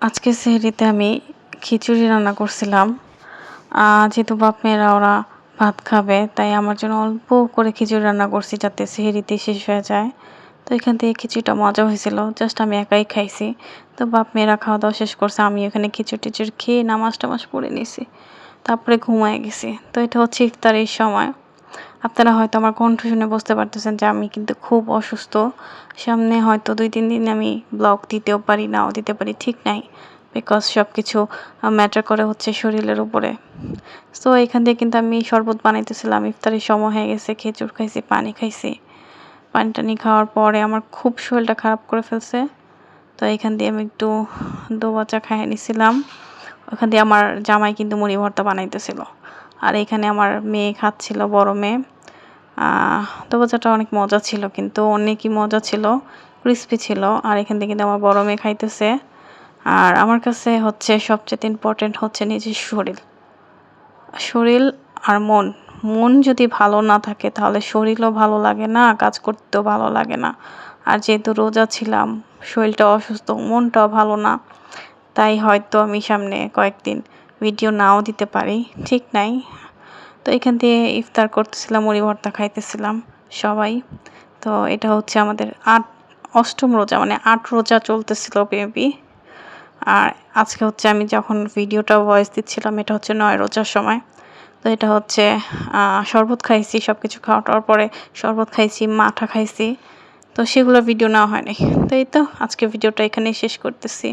আজকে সেহরিতে আমি খিচুড়ি রান্না করছিলাম। যেহেতু বাপ-মেয়েরা ওরা ভাত খাবে, তাই আমার জন্য অল্প করে খিচুড়ি রান্না করছি যাতে সেহরিতেই শেষ হয়ে যায়। তো এখান থেকে খিচুড়িটা মজা হয়েছিল। জাস্ট আমি একাই খাইছি। তো বাপ-মেয়েরা খাওয়া-দাওয়া শেষ করছে। আমি এখানে খিচুড়ি-টিচুড়ি খেয়ে নামাজ-টামাজ পড়ে নিছি। তারপরে ঘুমায়ে গেছি। তো এটা হচ্ছে ইফতারির সময়। আপনারা হয়তো আমার কণ্ঠ শুনে বুঝতে পারতেছেন যে আমি কিন্তু খুব অসুস্থ। সামনে হয়তো ২-৩ দিন আমি ব্লগ দিতেও পারি, নাও দিতে পারি, ঠিক নাই। বিকজ সবকিছু ম্যাটার করে হচ্ছে শরীরের উপরে। সো এখান থেকে কিন্তু আমি শরবত বানাইতেছিলাম। ইফতারির সময় হয়ে গেছে। খেজুর খাইছি, পানি খাইছি। পানি-টানি খাওয়ার পরে আমার খুব শরীরটা খারাপ করে ফেলছে। তো এখান দিয়ে আমি একটু দোয়া চা খাইয়ে নিছিলাম। ওখান দিয়ে আমার জামাই কিন্তু মুড়ি ভর্তা বানাইতেছিল। আর এখানে আমার মেয়ে খাচ্ছিল, বড় মেয়ে। দোয়া চাটা অনেক মজা ছিল, কিন্তু অনেকই মজা ছিল, ক্রিসপি ছিল। আর এখান থেকে কিন্তু আমার বড় মেয়ে খাইতেছে। আর আমার কাছে হচ্ছে সবচেয়ে ইম্পর্টেন্ট হচ্ছে নিজের শরীর। শরীর আর মন। মন যদি ভালো না থাকে তাহলে শরীরও ভালো লাগে না, কাজ করতেও ভালো লাগে না। আর যেহেতু রোজা ছিলাম, শরীরটা অসুস্থ, মনটাও ভালো না। তাই হয়তো আমি সামনে কয়েকদিন ভিডিও নাও দিতে পারি, ঠিক নাই। তো এখান দিয়ে ইফতার করতেছিলাম, মুড়ি ভর্তা খাইতেছিলাম সবাই। তো এটা হচ্ছে আমাদের ৮ম রোজা, মানে ৮ রোজা চলতেছিল মেবি। আর আজকে হচ্ছে আমি যখন ভিডিওটা ভয়েস দিচ্ছিলাম, এটা হচ্ছে ৯ রোজার সময়। তো এটা হচ্ছে শরবত খাইছি, সবকিছু খাওয়া-টাওয়ার পরে শরবত খাইছি, মাঠা খাইছি। তো সেগুলো ভিডিও নেওয়া হয় নাই। তো এই তো আজকে ভিডিওটা এখানেই শেষ করতেছি।